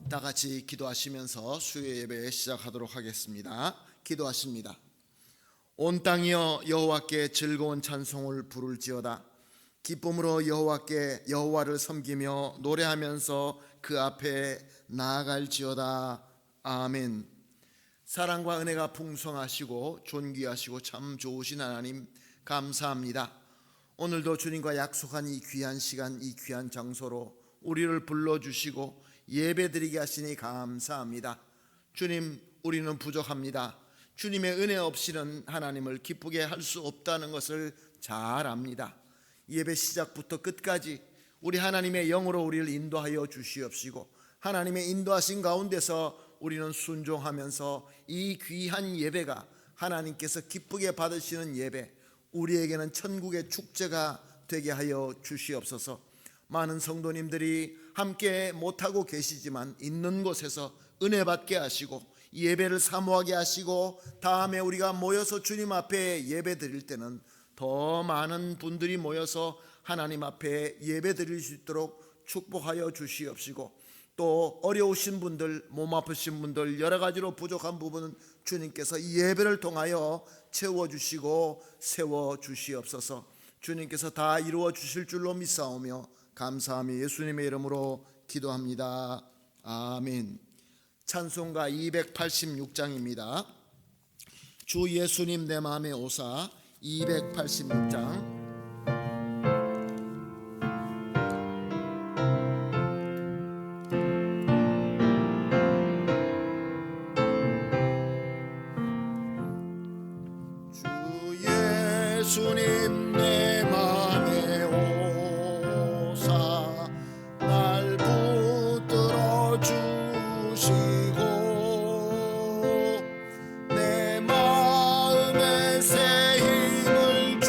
다 같이 기도하시면서 수요 예배 시작하도록 하겠습니다. 기도하십니다. 온 땅이여 여호와께 즐거운 찬송을 부를지어다. 기쁨으로 여호와를 섬기며 노래하면서 그 앞에 나아갈지어다. 아멘. 사랑과 은혜가 풍성하시고 존귀하시고 참 좋으신 하나님 감사합니다. 오늘도 주님과 약속한 이 귀한 시간, 이 귀한 장소로 우리를 불러주시고 예배드리게 하시니 감사합니다. 주님, 우리는 부족합니다. 주님의 은혜 없이는 하나님을 기쁘게 할 수 없다는 것을 잘 압니다. 예배 시작부터 끝까지 우리 하나님의 영으로 우리를 인도하여 주시옵시고, 하나님의 인도하신 가운데서 우리는 순종하면서 이 귀한 예배가 하나님께서 기쁘게 받으시는 예배, 우리에게는 천국의 축제가 되게 하여 주시옵소서. 많은 성도님들이 함께 못하고 계시지만 있는 곳에서 은혜 받게 하시고 예배를 사모하게 하시고, 다음에 우리가 모여서 주님 앞에 예배 드릴 때는 더 많은 분들이 모여서 하나님 앞에 예배 드릴 수 있도록 축복하여 주시옵시고, 또 어려우신 분들, 몸 아프신 분들, 여러 가지로 부족한 부분은 주님께서 이 예배를 통하여 채워주시고 세워주시옵소서. 주님께서 다 이루어 주실 줄로 믿사오며 감사하며 예수님의 이름으로 기도합니다. 아멘. 찬송가 286장입니다. 주 예수님 내 마음에 오사 286장. 주님 내 맘에 오사 날 붙들어 주시고, 내 마음에 새 힘을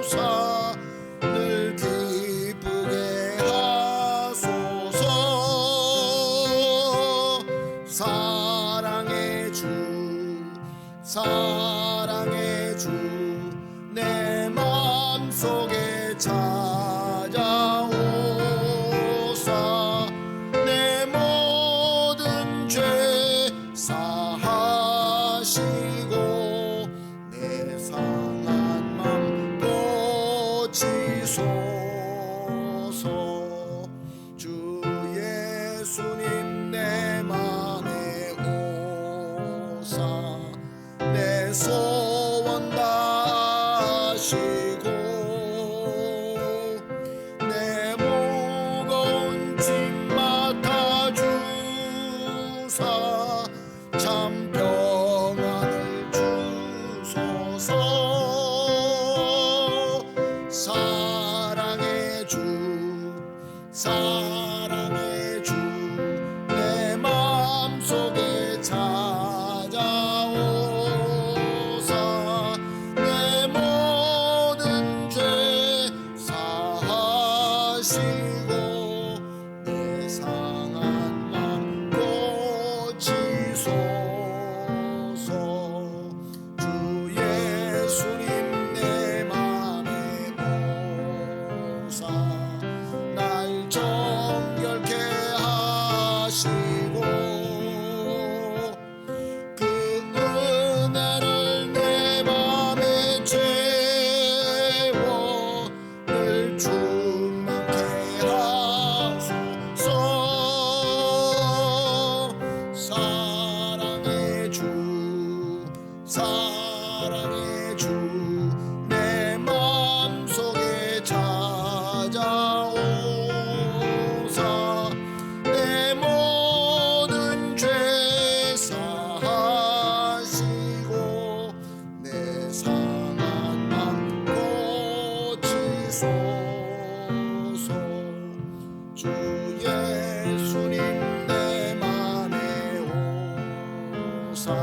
주사 늘 기쁘게 하소서. 사랑의 주 사랑의 주 내 마음속에 찾아오사 내 모든 죄 사하시고 내 상한 맘 고치소서. 주 예수님 내 맘에 오사 내 소원 다하시고 내 무거운 짐 맡아주사 참 평안을 주소서. 사랑의 주 사랑의 주 내 마음속에 찾아오사 내 모든 죄 사하시고 내 상한 맘 고치소서. 주 예수님 내 맘에 오사 날 정결케 하시고 그 은혜를 내 맘에 채워 늘 충만케 하소서. 사랑의 주 사랑의 주 내 마음속에 찾아오사 내 모든 죄 사하시고 내 상한 맘 고치소서. 주 예수님 내 맘에 오사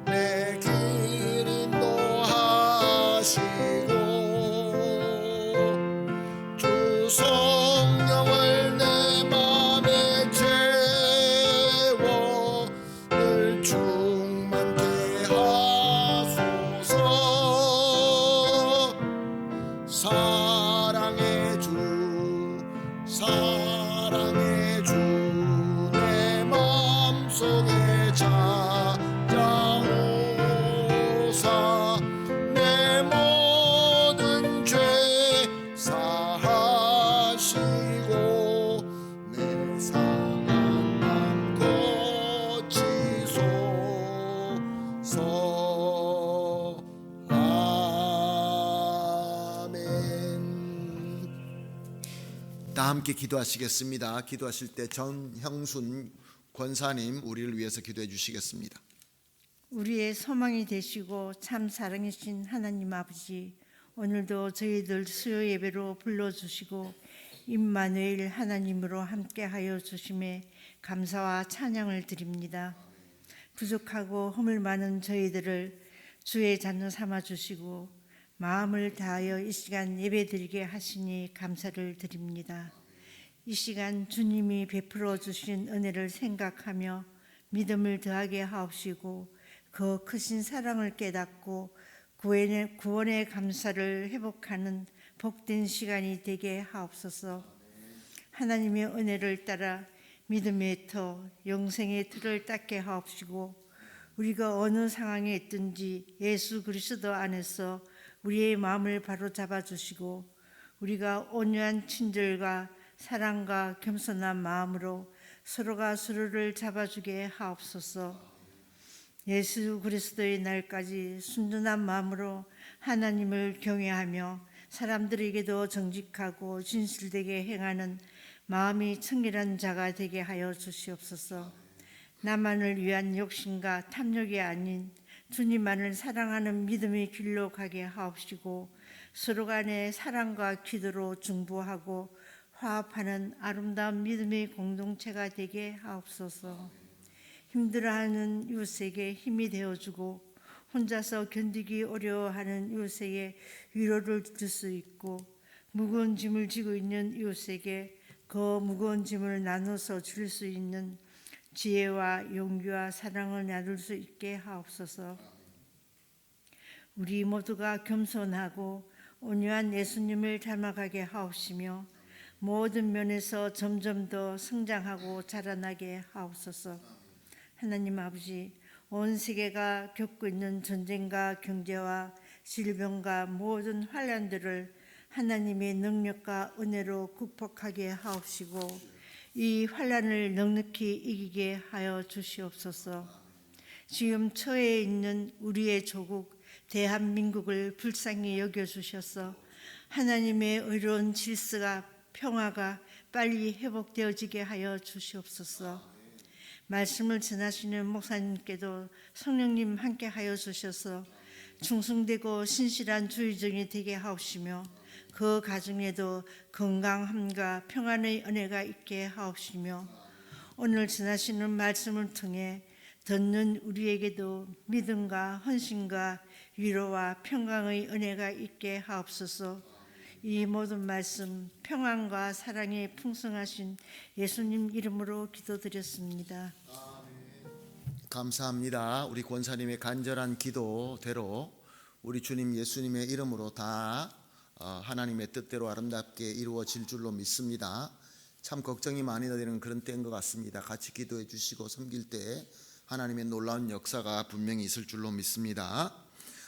내 길 인도하시고 주 성령을 내 맘에 채워 늘 충만케 하소서. 사랑의 주 사랑의 주 다 함께 기도하시겠습니다. 기도하실 때 전형순 권사님 우리를 위해서 기도해 주시겠습니다. 우리의 소망이 되시고 참 사랑이신 하나님 아버지, 오늘도 저희들 수요 예배로 불러주시고 임마누엘 하나님으로 함께하여 주심에 감사와 찬양을 드립니다. 부족하고 허물 많은 저희들을 주의 자녀 삼아 주시고 마음을 다하여 이 시간 예배드리게 하시니 감사를 드립니다. 이 시간 주님이 베풀어 주신 은혜를 생각하며 믿음을 더하게 하옵시고 그 크신 사랑을 깨닫고 구원의 감사를 회복하는 복된 시간이 되게 하옵소서. 하나님의 은혜를 따라 믿음의 터, 영생의 틀을 닦게 하옵시고 우리가 어느 상황에 있든지 예수 그리스도 안에서 우리의 마음을 바로잡아 주시고 우리가 온유한 친절과 사랑과 겸손한 마음으로 서로가 서로를 잡아주게 하옵소서. 예수 그리스도의 날까지 순전한 마음으로 하나님을 경외하며 사람들에게도 정직하고 진실되게 행하는 마음이 청결한 자가 되게 하여 주시옵소서. 나만을 위한 욕심과 탐욕이 아닌 주님만을 사랑하는 믿음의 길로 가게 하옵시고 서로 간의 사랑과 기도로 중보하고 화합하는 아름다운 믿음의 공동체가 되게 하옵소서. 힘들어하는 이웃에게 힘이 되어주고 혼자서 견디기 어려워하는 이웃에게 위로를 줄 수 있고 무거운 짐을 지고 있는 이웃에게 그 무거운 짐을 나눠서 줄 수 있는 지혜와 용기와 사랑을 나눌 수 있게 하옵소서. 우리 모두가 겸손하고 온유한 예수님을 닮아가게 하옵시며 모든 면에서 점점 더 성장하고 자라나게 하옵소서. 하나님 아버지, 온 세계가 겪고 있는 전쟁과 경제와 질병과 모든 환난들을 하나님의 능력과 은혜로 극복하게 하옵시고 이 환난을 넉넉히 이기게 하여 주시옵소서. 지금 처해 있는 우리의 조국 대한민국을 불쌍히 여겨주셔서 하나님의 의로운 질서가 평화가 빨리 회복되어지게 하여 주시옵소서. 말씀을 전하시는 목사님께도 성령님 함께 하여 주셔서 충성되고 신실한 주의종이 되게 하옵시며 그 가정에도 건강함과 평안의 은혜가 있게 하옵시며 오늘 전하시는 말씀을 통해 듣는 우리에게도 믿음과 헌신과 위로와 평강의 은혜가 있게 하옵소서. 이 모든 말씀 평안과 사랑이 풍성하신 예수님 이름으로 기도드렸습니다. 감사합니다. 우리 권사님의 간절한 기도대로 우리 주님 예수님의 이름으로 다 하나님의 뜻대로 아름답게 이루어질 줄로 믿습니다. 참 걱정이 많이 되는 그런 때인 것 같습니다. 같이 기도해 주시고 섬길 때 하나님의 놀라운 역사가 분명히 있을 줄로 믿습니다.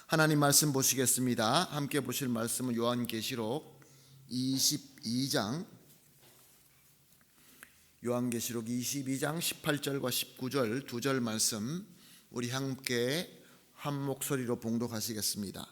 하나님 말씀 보시겠습니다. 함께 보실 말씀은 요한계시록 22장 18절과 19절 두 절 말씀 우리 함께 한 목소리로 봉독하시겠습니다.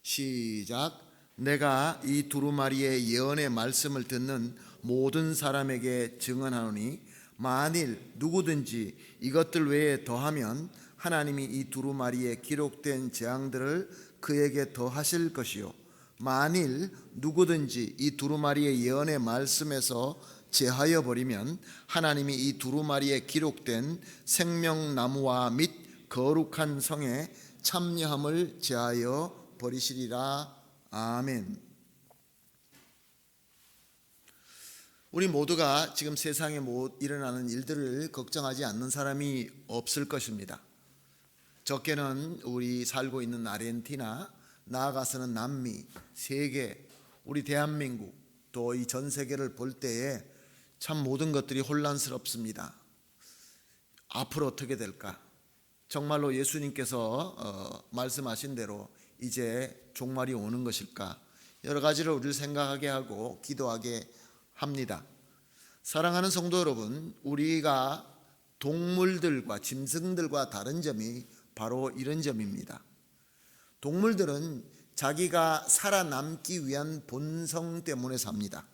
시작. 내가 이 두루마리의 예언의 말씀을 듣는 모든 사람에게 증언하노니 만일 누구든지 이것들 외에 더하면 하나님이 이 두루마리에 기록된 재앙들을 그에게 더하실 것이요 만일 누구든지 이 두루마리의 예언의 말씀에서 제하여 버리면 하나님이 이 두루마리에 기록된 생명나무와 및 거룩한 성에 참여함을 제하여 버리시리라. 아멘. 우리 모두가 지금 세상에 일어나는 일들을 걱정하지 않는 사람이 없을 것입니다. 적게는 우리 살고 있는 아르헨티나, 나아가서는 남미, 세계, 우리 대한민국, 또 이 전 세계를 볼 때에 참 모든 것들이 혼란스럽습니다. 앞으로 어떻게 될까? 정말로 예수님께서 말씀하신 대로 이제 종말이 오는 것일까? 여러 가지를 우리를 생각하게 하고 기도하게 합니다. 사랑하는 성도 여러분, 우리가 동물들과 짐승들과 다른 점이 바로 이런 점입니다. 동물들은 자기가 살아남기 위한 본성 때문에 삽니다.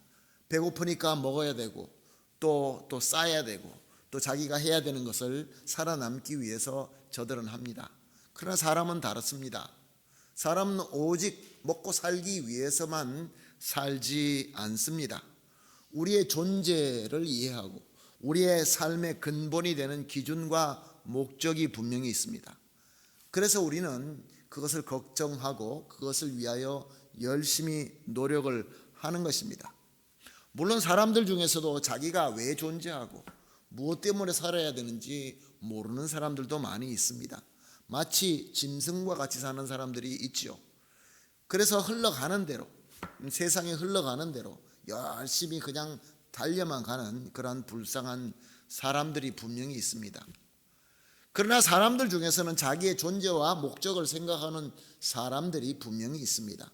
배고프니까 먹어야 되고 또 싸야 되고 또 자기가 해야 되는 것을 살아남기 위해서 저들은 합니다. 그러나 사람은 다릅니다. 사람은 오직 먹고 살기 위해서만 살지 않습니다. 우리의 존재를 이해하고 우리의 삶의 근본이 되는 기준과 목적이 분명히 있습니다. 그래서 우리는 그것을 걱정하고 그것을 위하여 열심히 노력을 하는 것입니다. 물론 사람들 중에서도 자기가 왜 존재하고 무엇 때문에 살아야 되는지 모르는 사람들도 많이 있습니다. 마치 짐승과 같이 사는 사람들이 있지요. 그래서 흘러가는 대로, 세상에 흘러가는 대로 열심히 그냥 달려만 가는 그런 불쌍한 사람들이 분명히 있습니다. 그러나 사람들 중에서는 자기의 존재와 목적을 생각하는 사람들이 분명히 있습니다.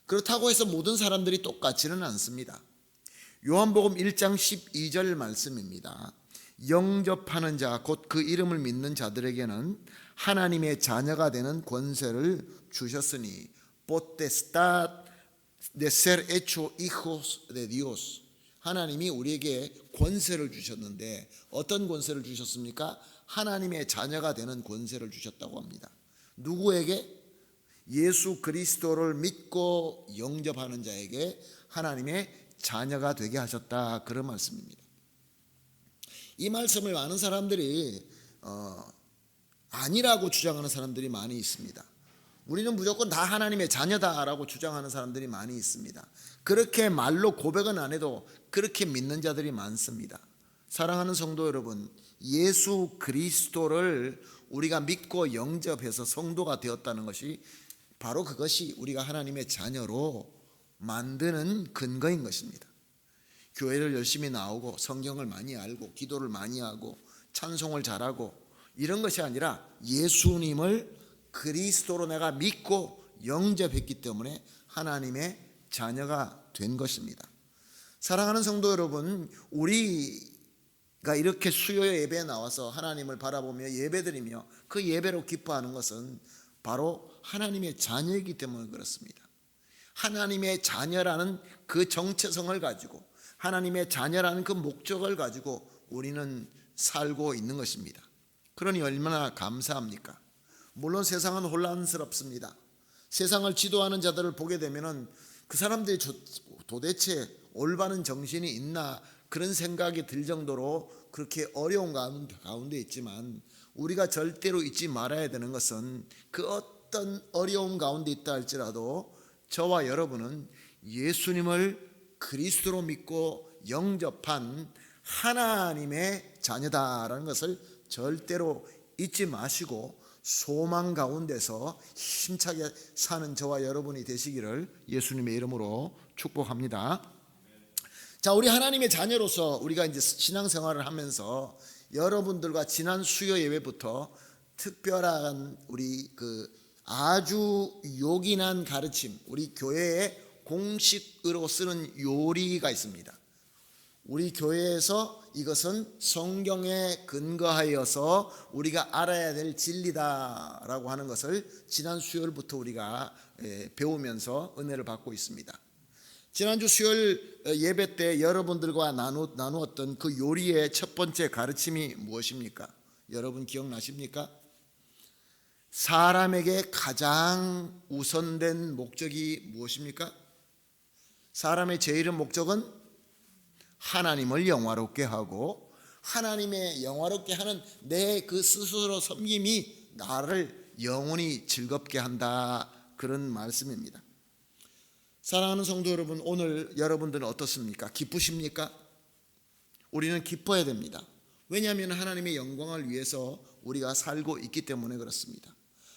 그렇다고 해서 모든 사람들이 똑같지는 않습니다. 요한복음 1장 12절 말씀입니다. 영접하는 자 곧 그 이름을 믿는 자들에게는 하나님의 자녀가 되는 권세를 주셨으니 potestad de ser hecho hijos de Dios. 하나님이 우리에게 권세를 주셨는데 어떤 권세를 주셨습니까? 하나님의 자녀가 되는 권세를 주셨다고 합니다. 누구에게? 예수 그리스도를 믿고 영접하는 자에게 하나님의 자녀가 되게 하셨다, 그런 말씀입니다. 이 말씀을 많은 사람들이 아니라고 주장하는 사람들이 많이 있습니다. 우리는 무조건 다 하나님의 자녀다라고 주장하는 사람들이 많이 있습니다. 그렇게 말로 고백은 안 해도 그렇게 믿는 자들이 많습니다. 사랑하는 성도 여러분, 예수 그리스도를 우리가 믿고 영접해서 성도가 되었다는 것이 바로 그것이 우리가 하나님의 자녀로 만드는 근거인 것입니다. 교회를 열심히 나오고 성경을 많이 알고 기도를 많이 하고 찬송을 잘하고 이런 것이 아니라 예수님을 그리스도로 내가 믿고 영접했기 때문에 하나님의 자녀가 된 것입니다. 사랑하는 성도 여러분, 우리가 이렇게 수요 예배에 나와서 하나님을 바라보며 예배드리며 그 예배로 기뻐하는 것은 바로 하나님의 자녀이기 때문에 그렇습니다. 하나님의 자녀라는 그 정체성을 가지고 하나님의 자녀라는 그 목적을 가지고 우리는 살고 있는 것입니다. 그러니 얼마나 감사합니까? 물론 세상은 혼란스럽습니다. 세상을 지도하는 자들을 보게 되면 그 사람들이 도대체 올바른 정신이 있나 그런 생각이 들 정도로 그렇게 어려운 가운데 있지만 우리가 절대로 잊지 말아야 되는 것은 그 어떤 어려운 가운데 있다 할지라도 저와 여러분은 예수님을 그리스도로 믿고 영접한 하나님의 자녀다라는 것을 절대로 잊지 마시고 소망 가운데서 힘차게 사는 저와 여러분이 되시기를 예수님의 이름으로 축복합니다. 자, 우리 하나님의 자녀로서 우리가 이제 신앙생활을 하면서 여러분들과 지난 수요 예배부터 특별한 우리 아주 요긴한 가르침, 우리 교회의 공식으로 쓰는 요리가 있습니다. 우리 교회에서 이것은 성경에 근거하여서 우리가 알아야 될 진리다라고 하는 것을 지난 수요일부터 우리가 배우면서 은혜를 받고 있습니다. 지난주 수요일 예배 때 여러분들과 나누었던 그 요리의 첫 번째 가르침이 무엇입니까? 여러분 기억나십니까? 사람에게 가장 우선된 목적이 무엇입니까? 사람의 제일의 목적은 하나님을 영화롭게 하고 하나님의 영화롭게 하는 내 그 스스로 섬김이 나를 영원히 즐겁게 한다, 그런 말씀입니다. 사랑하는 성도 여러분, 오늘 여러분들은 어떻습니까? 기쁘십니까? 우리는 기뻐야 됩니다. 왜냐하면 하나님의 영광을 위해서 우리가 살고 있기 때문에 그렇습니다.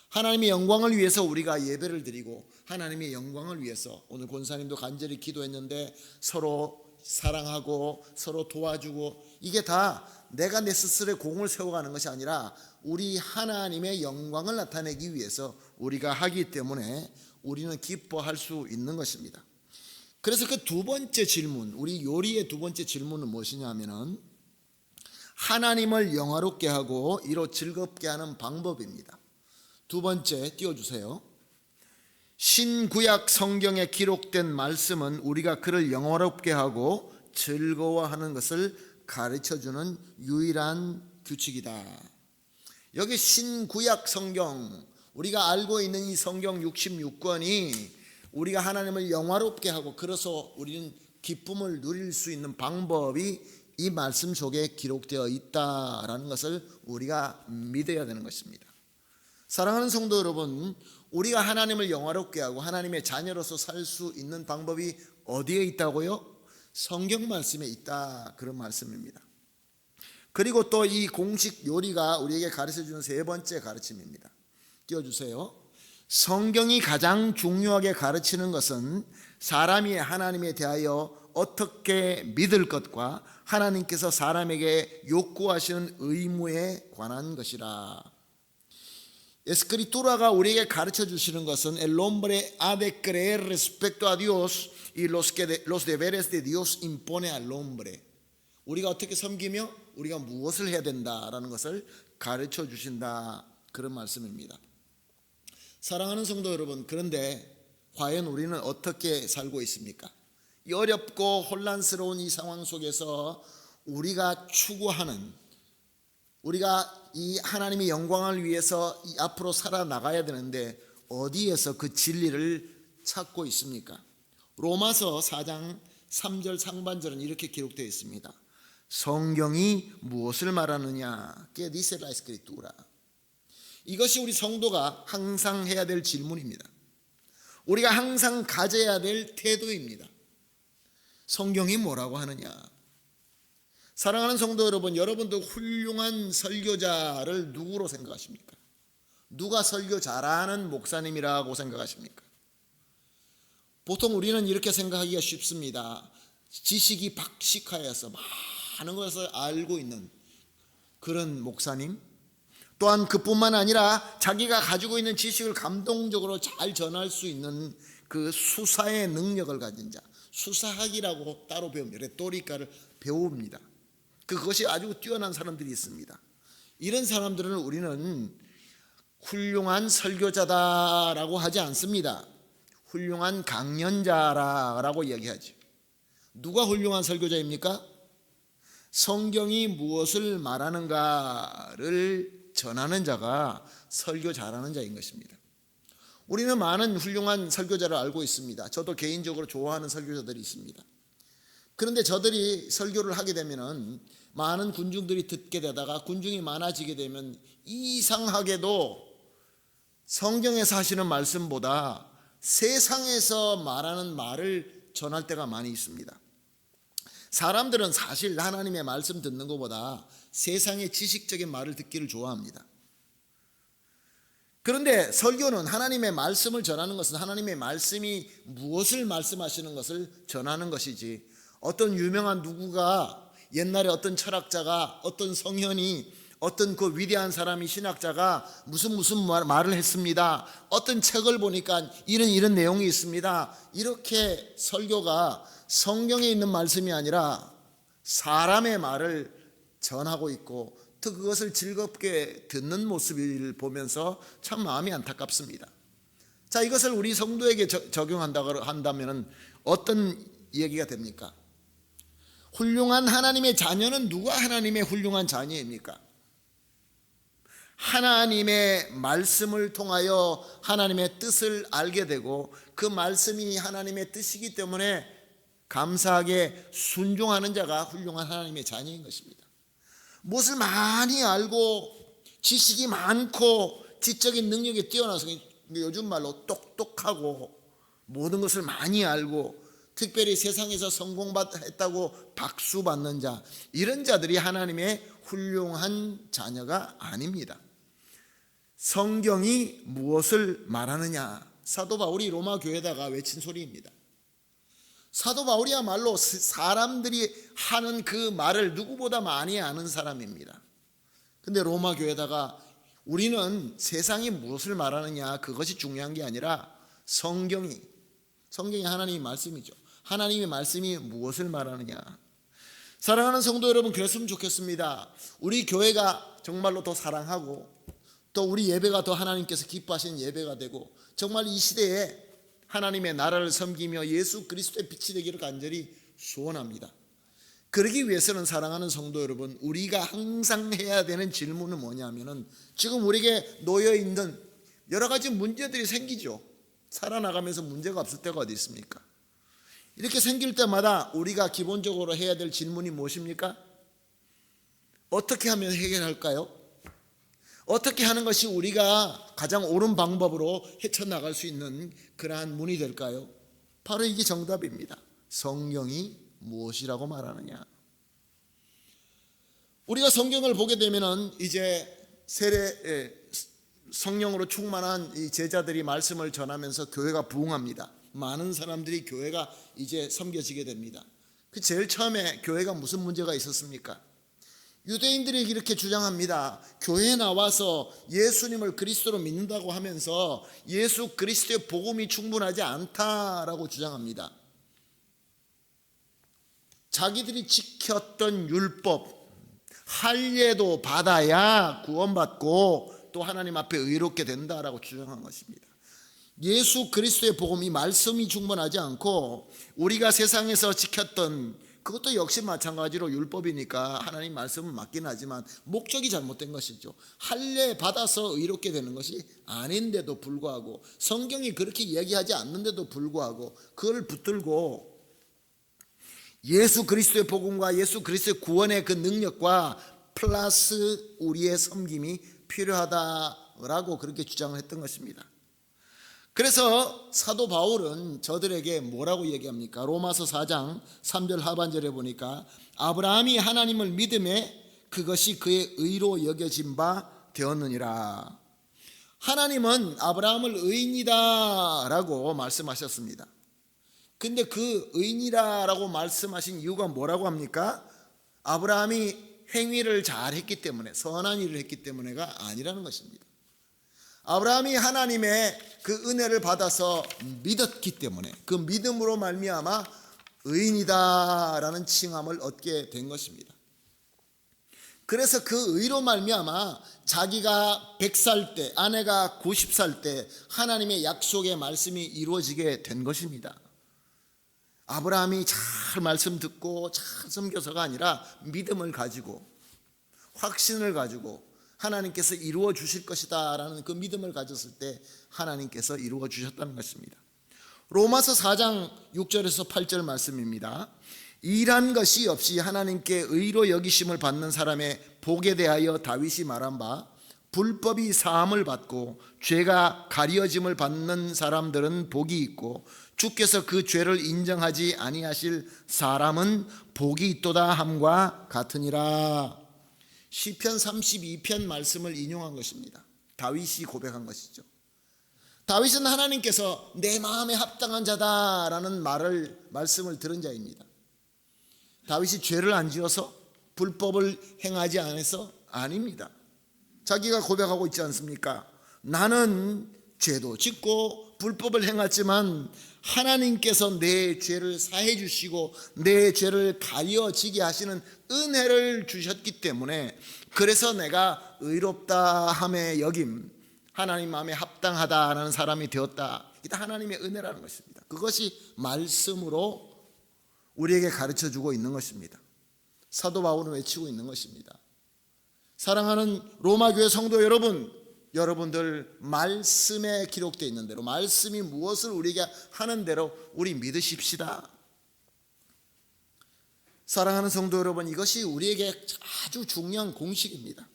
하나님의 영광을 위해서 우리가 예배를 드리고 하나님의 영광을 위해서 오늘 권사님도 간절히 기도했는데 서로 사랑하고 서로 도와주고 이게 다 내가 내 스스로의 공을 세워가는 것이 아니라 우리 하나님의 영광을 나타내기 위해서 우리가 하기 때문에 우리는 기뻐할 수 있는 것입니다. 그래서 그 두 번째 질문, 우리 요리의 두 번째 질문은 무엇이냐면은 하나님을 영화롭게 하고 이로 즐겁게 하는 방법입니다. 두 번째 띄워주세요. 신구약 성경에 기록된 말씀은 우리가 그를 영화롭게 하고 즐거워하는 것을 가르쳐주는 유일한 규칙이다. 여기 신구약 성경, 우리가 알고 있는 이 성경 66권이 우리가 하나님을 영화롭게 하고 그래서 우리는 기쁨을 누릴 수 있는 방법이 이 말씀 속에 기록되어 있다라는 것을 우리가 믿어야 되는 것입니다. 사랑하는 성도 여러분, 우리가 하나님을 영화롭게 하고 하나님의 자녀로서 살 수 있는 방법이 어디에 있다고요? 성경 말씀에 있다, 그런 말씀입니다. 그리고 또 이 공식 요리가 우리에게 가르쳐주는 세 번째 가르침입니다. 띄워주세요. 성경이 가장 중요하게 가르치는 것은 사람이 하나님에 대하여 어떻게 믿을 것과 하나님께서 사람에게 요구하시는 의무에 관한 것이라. Escritura가 우리에게 가르쳐 주시는 것은 El hombre ha de creer respecto a Dios y los deberes de Dios impone al hombre. 우리가 어떻게 섬기며 우리가 무엇을 해야 된다라는 것을 가르쳐 주신다, 그런 말씀입니다. 사랑하는 성도 여러분, 그런데 과연 우리는 어떻게 살고 있습니까? 이 어렵고 혼란스러운 이 상황 속에서 우리가 추구하는, 우리가 이 하나님의 영광을 위해서 이 앞으로 살아나가야 되는데 어디에서 그 진리를 찾고 있습니까? 로마서 4장 3절 상반절은 이렇게 기록되어 있습니다. 성경이 무엇을 말하느냐? ¿Qué dice la escritura? 이것이 우리 성도가 항상 해야 될 질문입니다. 우리가 항상 가져야 될 태도입니다. 성경이 뭐라고 하느냐? 사랑하는 성도 여러분, 여러분도 훌륭한 설교자를 누구로 생각하십니까? 누가 설교 잘하는 목사님이라고 생각하십니까? 보통 우리는 이렇게 생각하기가 쉽습니다. 지식이 박식하여서 많은 것을 알고 있는 그런 목사님, 또한 그뿐만 아니라 자기가 가지고 있는 지식을 감동적으로 잘 전할 수 있는 그 수사의 능력을 가진 자, 수사학이라고 따로 배웁니다. 레토리카를 배웁니다. 그것이 아주 뛰어난 사람들이 있습니다. 이런 사람들은 우리는 훌륭한 설교자다라고 하지 않습니다. 훌륭한 강연자라고 이야기하죠. 누가 훌륭한 설교자입니까? 성경이 무엇을 말하는가를 전하는 자가 설교 잘하는 자인 것입니다. 우리는 많은 훌륭한 설교자를 알고 있습니다. 저도 개인적으로 좋아하는 설교자들이 있습니다. 그런데 저들이 설교를 하게 되면 많은 군중들이 듣게 되다가 군중이 많아지게 되면 이상하게도 성경에서 하시는 말씀보다 세상에서 말하는 말을 전할 때가 많이 있습니다. 사람들은 사실 하나님의 말씀 듣는 것보다 세상의 지식적인 말을 듣기를 좋아합니다. 그런데 설교는 하나님의 말씀을 전하는 것은 하나님의 말씀이 무엇을 말씀하시는 것을 전하는 것이지, 어떤 유명한 누구가 옛날에 어떤 철학자가, 어떤 성현이, 어떤 그 위대한 사람이, 신학자가 무슨 말을 했습니다, 어떤 책을 보니까 이런 내용이 있습니다, 이렇게 설교가 성경에 있는 말씀이 아니라 사람의 말을 전하고 있고 또 그것을 즐겁게 듣는 모습을 보면서 참 마음이 안타깝습니다. 자, 이것을 우리 성도에게 적용한다고 한다면 어떤 얘기가 됩니까? 훌륭한 하나님의 자녀는 누가 하나님의 훌륭한 자녀입니까? 하나님의 말씀을 통하여 하나님의 뜻을 알게 되고 그 말씀이 하나님의 뜻이기 때문에 감사하게 순종하는 자가 훌륭한 하나님의 자녀인 것입니다. 무엇을 많이 알고 지식이 많고 지적인 능력이 뛰어나서 요즘 말로 똑똑하고 모든 것을 많이 알고 특별히 세상에서 성공했다고 박수 받는 자, 이런 자들이 하나님의 훌륭한 자녀가 아닙니다. 성경이 무엇을 말하느냐? 사도 바울이 로마 교회에다가 외친 소리입니다. 사도 바울이야말로 사람들이 하는 그 말을 누구보다 많이 아는 사람입니다. 근데 로마 교회에다가 우리는 세상이 무엇을 말하느냐, 그것이 중요한 게 아니라 성경이 하나님의 말씀이죠. 하나님의 말씀이 무엇을 말하느냐. 사랑하는 성도 여러분, 그랬으면 좋겠습니다. 우리 교회가 정말로 더 사랑하고 또 우리 예배가 더 하나님께서 기뻐하시는 예배가 되고 정말 이 시대에 하나님의 나라를 섬기며 예수 그리스도의 빛이 되기를 간절히 소원합니다. 그러기 위해서는 사랑하는 성도 여러분, 우리가 항상 해야 되는 질문은 뭐냐면은 지금 우리에게 놓여 있는 여러 가지 문제들이 생기죠. 살아나가면서 문제가 없을 때가 어디 있습니까? 이렇게 생길 때마다 우리가 기본적으로 해야 될 질문이 무엇입니까? 어떻게 하면 해결할까요? 어떻게 하는 것이 우리가 가장 옳은 방법으로 헤쳐나갈 수 있는 그러한 문이 될까요? 바로 이게 정답입니다. 성경이 무엇이라고 말하느냐. 우리가 성경을 보게 되면은 이제 성령으로 충만한 이 제자들이 말씀을 전하면서 교회가 부흥합니다. 많은 사람들이 교회가 이제 섬겨지게 됩니다. 그 제일 처음에 교회가 무슨 문제가 있었습니까? 유대인들이 이렇게 주장합니다. 교회에 나와서 예수님을 그리스도로 믿는다고 하면서 예수 그리스도의 복음이 충분하지 않다라고 주장합니다. 자기들이 지켰던 율법, 할례도 받아야 구원받고 또 하나님 앞에 의롭게 된다라고 주장한 것입니다. 예수 그리스도의 복음이 말씀이 충분하지 않고 우리가 세상에서 지켰던 그것도 역시 마찬가지로 율법이니까 하나님 말씀은 맞긴 하지만 목적이 잘못된 것이죠. 할례 받아서 의롭게 되는 것이 아닌데도 불구하고 성경이 그렇게 이야기하지 않는데도 불구하고 그걸 붙들고 예수 그리스도의 복음과 예수 그리스도의 구원의 그 능력과 플러스 우리의 섬김이 필요하다라고 그렇게 주장을 했던 것입니다. 그래서 사도 바울은 저들에게 뭐라고 얘기합니까? 로마서 4장 3절 하반절에 보니까 아브라함이 하나님을 믿음에 그것이 그의 의로 여겨진 바 되었느니라. 하나님은 아브라함을 의인이다 라고 말씀하셨습니다. 근데 그 의인이라고 말씀하신 이유가 뭐라고 합니까? 아브라함이 행위를 잘했기 때문에, 선한 일을 했기 때문에가 아니라는 것입니다. 아브라함이 하나님의 그 은혜를 받아서 믿었기 때문에 그 믿음으로 말미암아 의인이다라는 칭함을 얻게 된 것입니다. 그래서 그 의로 말미암아 자기가 100살 때, 아내가 90살 때 하나님의 약속의 말씀이 이루어지게 된 것입니다. 아브라함이 잘 말씀 듣고 잘 섬겨서가 아니라 믿음을 가지고 확신을 가지고 하나님께서 이루어 주실 것이다 라는 그 믿음을 가졌을 때 하나님께서 이루어 주셨다는 것입니다. 로마서 4장 6절에서 8절 말씀입니다. 일한 것이 없이 하나님께 의로 여기심을 받는 사람의 복에 대하여 다윗이 말한 바 불법이 사함을 받고 죄가 가려짐을 받는 사람들은 복이 있고 주께서 그 죄를 인정하지 아니하실 사람은 복이 있도다 함과 같으니라. 시편 32편 말씀을 인용한 것입니다. 다윗이 고백한 것이죠. 다윗은 하나님께서 내 마음에 합당한 자다라는 말씀을 들은 자입니다. 다윗이 죄를 안 지어서 불법을 행하지 않아서 아닙니다. 자기가 고백하고 있지 않습니까? 나는 죄도 짓고 불법을 행했지만 하나님께서 내 죄를 사해 주시고 내 죄를 가려지게 하시는 은혜를 주셨기 때문에 그래서 내가 의롭다 함의 여김, 하나님 마음에 합당하다라는 사람이 되었다. 이게 하나님의 은혜라는 것입니다. 그것이 말씀으로 우리에게 가르쳐주고 있는 것입니다. 사도 바울은 외치고 있는 것입니다. 사랑하는 로마교회 성도 여러분, 여러분들 말씀에 기록되어 있는 대로 말씀이 무엇을 우리에게 하는 대로 우리 믿으십시다. 사랑하는 성도 여러분, 이것이 우리에게 아주 중요한 공식입니다.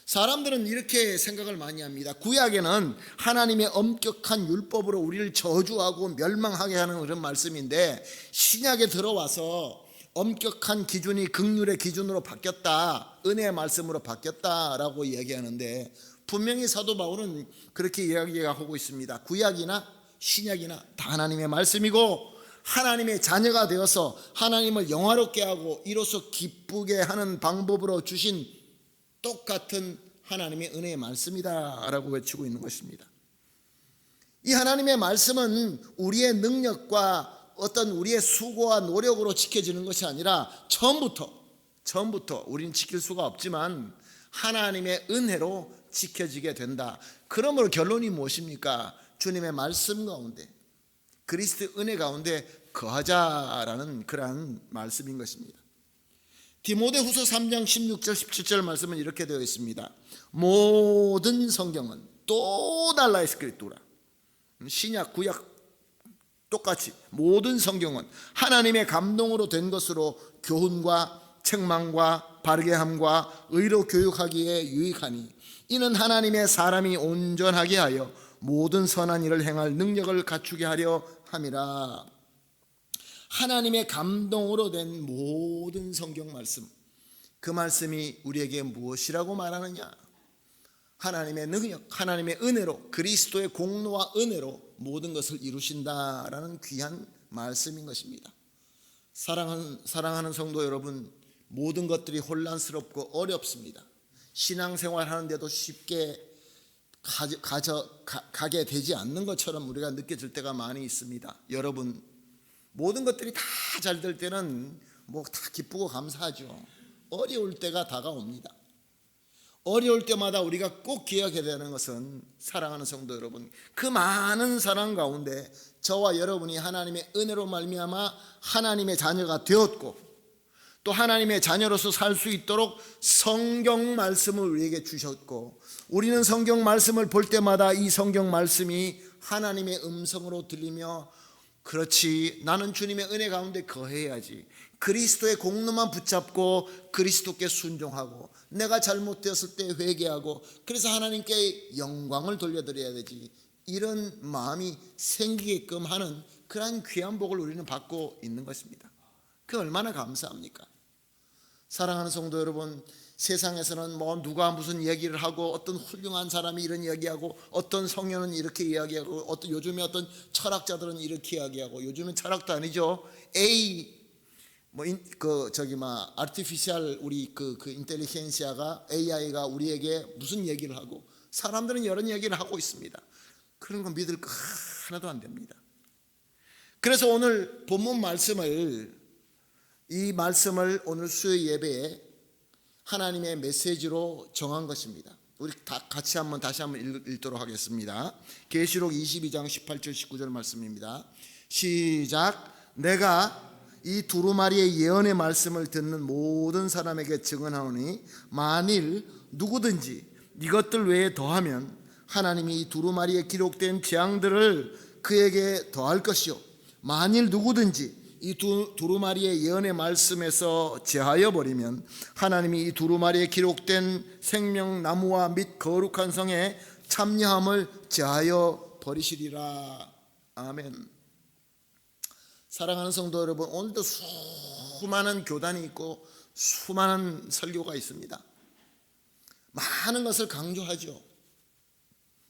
사람들은 이렇게 생각을 많이 합니다. 구약에는 하나님의 엄격한 율법으로 우리를 저주하고 멸망하게 하는 그런 말씀인데 신약에 들어와서 엄격한 기준이 긍휼의 기준으로 바뀌었다, 은혜의 말씀으로 바뀌었다라고 이야기하는데 분명히 사도 바울은 그렇게 이야기하고 있습니다. 구약이나 신약이나 다 하나님의 말씀이고 하나님의 자녀가 되어서 하나님을 영화롭게 하고 이로써 기쁘게 하는 방법으로 주신 똑같은 하나님의 은혜의 말씀이다 라고 외치고 있는 것입니다. 이 하나님의 말씀은 우리의 능력과 어떤 우리의 수고와 노력으로 지켜지는 것이 아니라 처음부터 우리는 지킬 수가 없지만 하나님의 은혜로 지켜지게 된다. 그러므로 결론이 무엇입니까? 주님의 말씀 가운데, 그리스도의 은혜 가운데 거하자라는 그러한 말씀인 것입니다. 디모데후서 3장 16절 17절 말씀은 이렇게 되어 있습니다. 모든 성경은 toda la escritura, 신약 구약 똑같이 모든 성경은 하나님의 감동으로 된 것으로 교훈과 책망과 바르게 함과 의로 교육하기에 유익하니 이는 하나님의 사람이 온전하게 하여 모든 선한 일을 행할 능력을 갖추게 하려 함이라. 하나님의 감동으로 된 모든 성경 말씀, 그 말씀이 우리에게 무엇이라고 말하느냐? 하나님의 능력, 하나님의 은혜로, 그리스도의 공로와 은혜로 모든 것을 이루신다라는 귀한 말씀인 것입니다. 사랑하는 성도 여러분, 모든 것들이 혼란스럽고 어렵습니다. 신앙생활 하는데도 쉽게 가게 되지 않는 것처럼 우리가 느껴질 때가 많이 있습니다. 여러분, 모든 것들이 다 잘 될 때는 뭐 다 기쁘고 감사하죠. 어려울 때가 다가옵니다. 어려울 때마다 우리가 꼭 기억해야 되는 것은, 사랑하는 성도 여러분, 그 많은 사랑 가운데 저와 여러분이 하나님의 은혜로 말미암아 하나님의 자녀가 되었고, 또 하나님의 자녀로서 살 수 있도록 성경 말씀을 우리에게 주셨고, 우리는 성경 말씀을 볼 때마다 이 성경 말씀이 하나님의 음성으로 들리며, 그렇지, 나는 주님의 은혜 가운데 거해야지, 그리스도의 공로만 붙잡고 그리스도께 순종하고, 내가 잘못되었을 때 회개하고, 그래서 하나님께 영광을 돌려드려야 되지, 이런 마음이 생기게끔 하는 그러한 귀한 복을 우리는 받고 있는 것입니다. 그 얼마나 감사합니까? 사랑하는 성도 여러분, 세상에서는 뭐 누가 무슨 얘기를 하고, 어떤 훌륭한 사람이 이런 이야기하고, 어떤 성령은 이렇게 이야기하고, 요즘에 어떤 철학자들은 이렇게 이야기하고, 요즘엔 철학도 아니죠, 아티피셜 우리 그 인텔리겐시아가, AI가 우리에게 무슨 얘기를 하고, 사람들은 여러 얘기를 하고 있습니다. 그런 거 믿을 거 하나도 안 됩니다. 그래서 오늘 본문 말씀을, 이 말씀을 오늘 수요 예배에 하나님의 메시지로 정한 것입니다. 우리 다 같이 다시 한번 읽도록 하겠습니다. 계시록 22장 18절 19절 말씀입니다. 시작. 내가 이 두루마리의 예언의 말씀을 듣는 모든 사람에게 증언하오니, 만일 누구든지 이것들 외에 더하면 하나님이 이 두루마리에 기록된 재앙들을 그에게 더할 것이요, 만일 누구든지 이 두루마리의 예언의 말씀에서 제하여 버리면 하나님이 이 두루마리에 기록된 생명나무와 및 거룩한 성에 참여함을 제하여 버리시리라. 아멘. 사랑하는 성도 여러분, 오늘도 수많은 교단이 있고 수많은 설교가 있습니다. 많은 것을 강조하죠.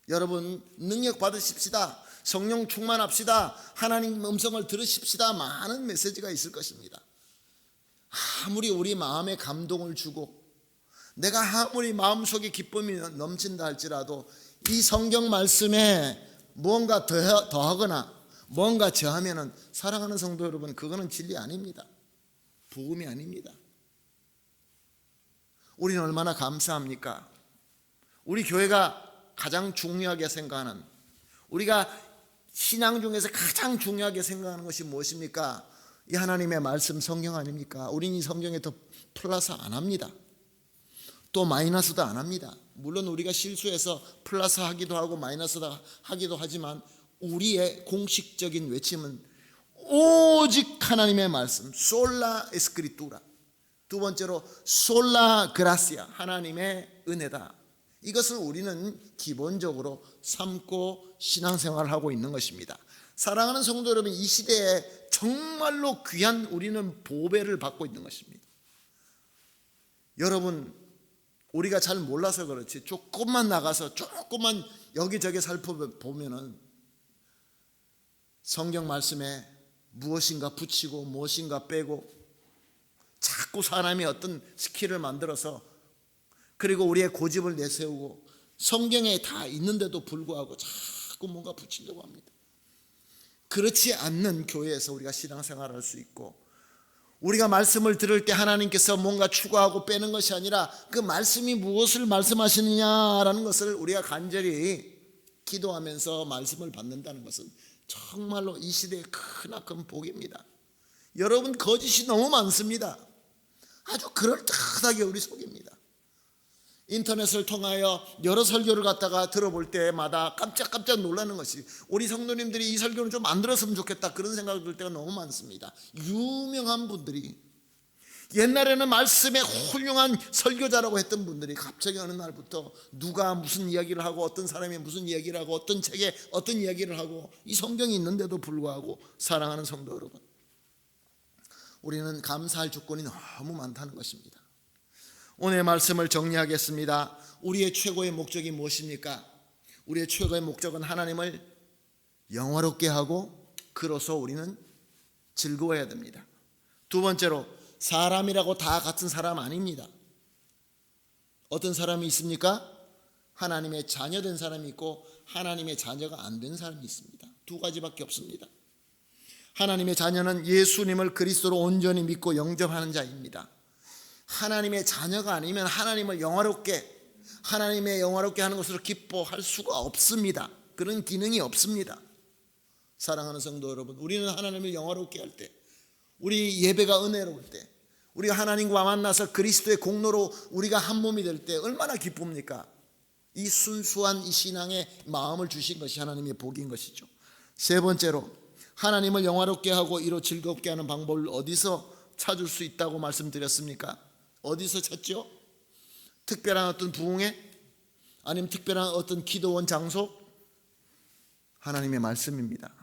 여러분, 능력 받으십시다, 성령 충만합시다, 하나님 음성을 들으십시다, 많은 메시지가 있을 것입니다. 아무리 우리 마음에 감동을 주고, 내가 아무리 마음속에 기쁨이 넘친다 할지라도 이 성경 말씀에 무언가 더하거나 뭔가 제하면은, 사랑하는 성도 여러분, 그거는 진리 아닙니다. 복음이 아닙니다. 우리는 얼마나 감사합니까? 우리 교회가 가장 중요하게 생각하는, 우리가 신앙 중에서 가장 중요하게 생각하는 것이 무엇입니까? 이 하나님의 말씀 성경 아닙니까? 우리는 이 성경에 더 플러스 안 합니다. 또 마이너스도 안 합니다. 물론 우리가 실수해서 플러스 하기도 하고 마이너스 하기도 하지만, 우리의 공식적인 외침은 오직 하나님의 말씀, 솔라 에스크리투라. 두 번째로 솔라 그라시아, 하나님의 은혜다. 이것을 우리는 기본적으로 삼고 신앙생활을 하고 있는 것입니다. 사랑하는 성도 여러분, 이 시대에 정말로 귀한 우리는 보배를 받고 있는 것입니다. 여러분, 우리가 잘 몰라서 그렇지, 조금만 나가서 조금만 여기저기 살펴보면은 성경 말씀에 무엇인가 붙이고 무엇인가 빼고, 자꾸 사람이 어떤 스킬을 만들어서, 그리고 우리의 고집을 내세우고, 성경에 다 있는데도 불구하고 자꾸 뭔가 붙이려고 합니다. 그렇지 않는 교회에서 우리가 신앙생활을 할 수 있고, 우리가 말씀을 들을 때 하나님께서 뭔가 추가하고 빼는 것이 아니라 그 말씀이 무엇을 말씀하시느냐라는 것을 우리가 간절히 기도하면서 말씀을 받는다는 것은 정말로 이 시대의 크나큰 복입니다. 여러분, 거짓이 너무 많습니다. 아주 그럴듯하게 우리 속입니다. 인터넷을 통하여 여러 설교를 갖다가 들어볼 때마다 깜짝깜짝 놀라는 것이, 우리 성도님들이 이 설교는 좀 만들었으면 좋겠다, 그런 생각이 들 때가 너무 많습니다. 유명한 분들이, 옛날에는 말씀에 훌륭한 설교자라고 했던 분들이 갑자기 어느 날부터 누가 무슨 이야기를 하고, 어떤 사람이 무슨 이야기를 하고, 어떤 책에 어떤 이야기를 하고, 이 성경이 있는데도 불구하고, 사랑하는 성도 여러분, 우리는 감사할 조건이 너무 많다는 것입니다. 오늘의 말씀을 정리하겠습니다. 우리의 최고의 목적이 무엇입니까? 우리의 최고의 목적은 하나님을 영화롭게 하고, 그로써 우리는 즐거워야 됩니다. 두 번째로, 사람이라고 다 같은 사람 아닙니다. 어떤 사람이 있습니까? 하나님의 자녀된 사람이 있고 하나님의 자녀가 안 된 사람이 있습니다. 두 가지밖에 없습니다. 하나님의 자녀는 예수님을 그리스도로 온전히 믿고 영접하는 자입니다. 하나님의 자녀가 아니면 하나님의 영화롭게 하는 것으로 기뻐할 수가 없습니다. 그런 기능이 없습니다. 사랑하는 성도 여러분, 우리는 하나님을 영화롭게 할 때, 우리 예배가 은혜로울 때, 우리가 하나님과 만나서 그리스도의 공로로 우리가 한 몸이 될 때 얼마나 기쁩니까? 이 순수한 이 신앙의 마음을 주신 것이 하나님의 복인 것이죠. 세 번째로, 하나님을 영화롭게 하고 이로 즐겁게 하는 방법을 어디서 찾을 수 있다고 말씀드렸습니까? 어디서 찾죠? 특별한 어떤 부흥회? 아니면 특별한 어떤 기도원 장소? 하나님의 말씀입니다.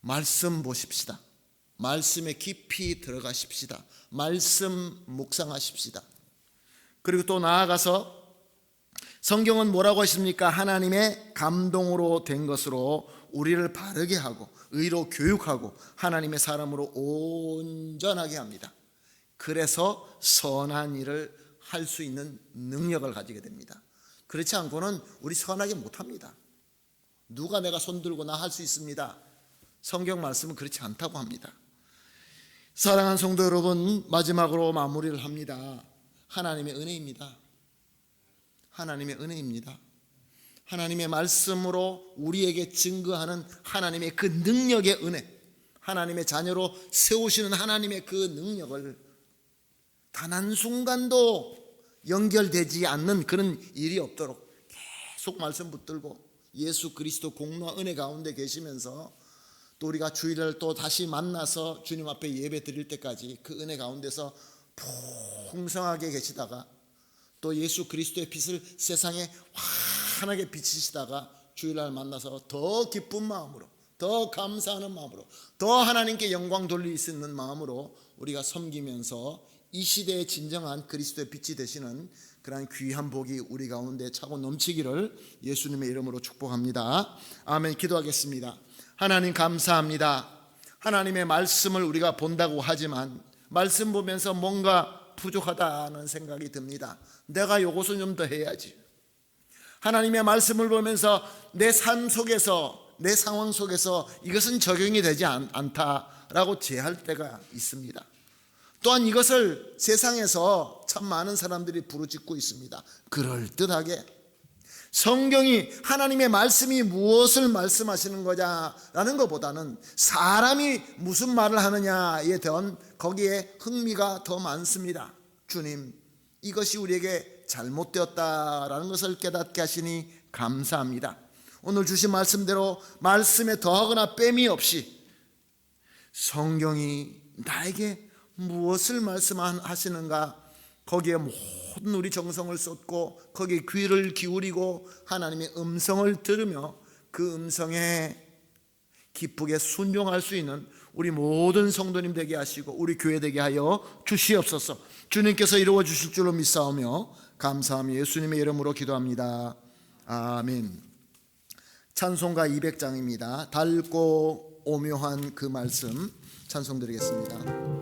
말씀 보십시다. 말씀에 깊이 들어가십시다. 말씀 묵상하십시다. 그리고 또 나아가서 성경은 뭐라고 하십니까? 하나님의 감동으로 된 것으로 우리를 바르게 하고 의로 교육하고 하나님의 사람으로 온전하게 합니다. 그래서 선한 일을 할 수 있는 능력을 가지게 됩니다. 그렇지 않고는 우리 선하게 못합니다. 누가 내가 손들고 나 할 수 있습니다. 성경 말씀은 그렇지 않다고 합니다. 사랑하는 성도 여러분, 마지막으로 마무리를 합니다. 하나님의 은혜입니다. 하나님의 은혜입니다. 하나님의 말씀으로 우리에게 증거하는 하나님의 그 능력의 은혜, 하나님의 자녀로 세우시는 하나님의 그 능력을 단 한순간도 연결되지 않는 그런 일이 없도록 계속 말씀 붙들고 예수 그리스도 공로와 은혜 가운데 계시면서, 또 우리가 주일을 또 다시 만나서 주님 앞에 예배 드릴 때까지 그 은혜 가운데서 풍성하게 계시다가, 또 예수 그리스도의 빛을 세상에 환하게 비치시다가 주일날 만나서 더 기쁜 마음으로, 더 감사하는 마음으로, 더 하나님께 영광 돌릴 수 있는 마음으로 우리가 섬기면서 이 시대의 진정한 그리스도의 빛이 되시는 그러한 귀한 복이 우리 가운데 차고 넘치기를 예수님의 이름으로 축복합니다. 아멘. 기도하겠습니다. 하나님 감사합니다. 하나님의 말씀을 우리가 본다고 하지만 말씀 보면서 뭔가 부족하다는 생각이 듭니다. 내가 이것은 좀 더 해야지. 하나님의 말씀을 보면서 내 삶 속에서, 내 상황 속에서 이것은 적용이 되지 않다라고 제할 때가 있습니다. 또한 이것을 세상에서 참 많은 사람들이 부르짖고 있습니다. 그럴듯하게 성경이, 하나님의 말씀이 무엇을 말씀하시는 거냐라는 것보다는 사람이 무슨 말을 하느냐에 대한 거기에 흥미가 더 많습니다. 주님, 이것이 우리에게 잘못되었다라는 것을 깨닫게 하시니 감사합니다. 오늘 주신 말씀대로 말씀에 더하거나 빼미 없이 성경이 나에게 무엇을 말씀하시는가, 거기에 모든 우리 정성을 쏟고 거기에 귀를 기울이고 하나님의 음성을 들으며 그 음성에 기쁘게 순종할 수 있는 우리 모든 성도님 되게 하시고 우리 교회 되게 하여 주시옵소서. 주님께서 이루어 주실 줄로 믿사오며 감사하며 예수님의 이름으로 기도합니다. 아멘. 찬송가 200장입니다. 달고 오묘한 그 말씀 찬송 드리겠습니다.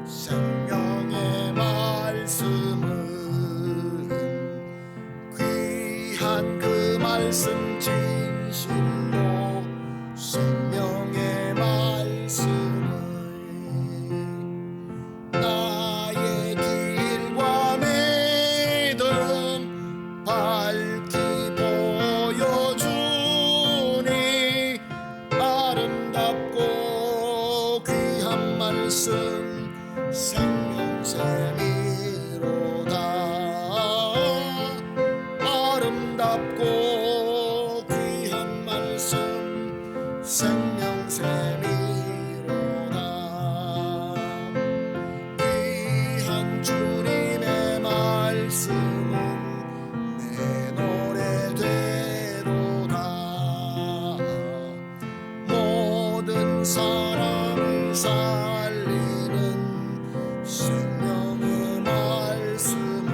생명의 말씀은 귀한 그 말씀 진실로 생명샘이로다. 아름답고 귀한 말씀 생명샘이로다. 귀한 주님의 말씀은 내 노래되로다. 모든 사람을 살리는 생명의 말씀을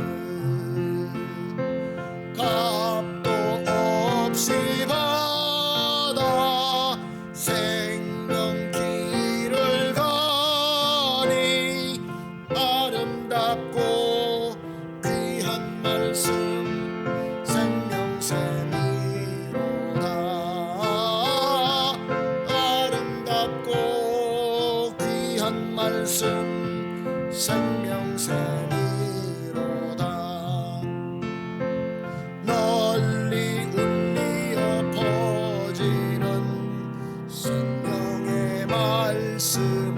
값도 없이 받아 생명길을 가니 아름답고 귀한 말씀 생명샘이로다. 아름답고 귀한 말씀 생명샘이로다. 널리 울리어 퍼지는 생명의 말씀은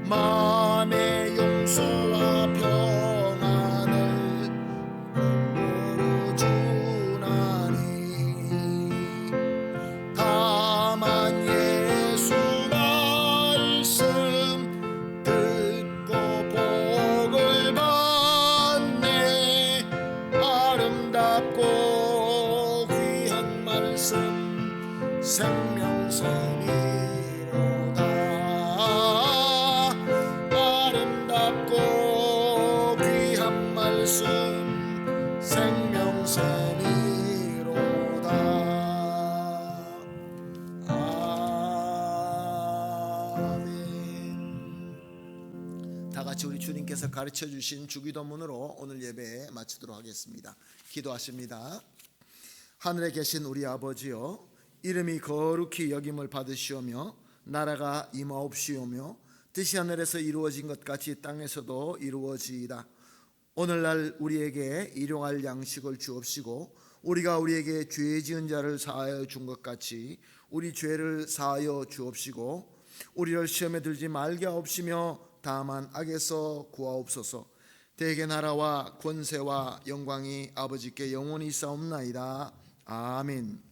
마음의 용서와 평안을 골고루 주나니 다만 예수 말씀 듣고 복을 받네. 아름답고 귀한 말씀 생명샘이로다. 아름답고 귀한 말씀 생명샘이로다. 아멘. 다 같이 우리 주님께서 가르쳐 주신 주기도문으로 오늘 예배 마치도록 하겠습니다. 기도하십니다. 하늘에 계신 우리 아버지여, 이름이 거룩히 여김을 받으시오며 나라가 임하옵시오며 뜻이 하늘에서 이루어진 것 같이 땅에서도 이루어지이다. 오늘날 우리에게 일용할 양식을 주옵시고 우리가 우리에게 죄 지은 자를 사하여 준 것 같이 우리 죄를 사하여 주옵시고 우리를 시험에 들지 말게 하옵시며 다만 악에서 구하옵소서. 대개 나라와 권세와 영광이 아버지께 영원히 있사옵나이다. 아멘.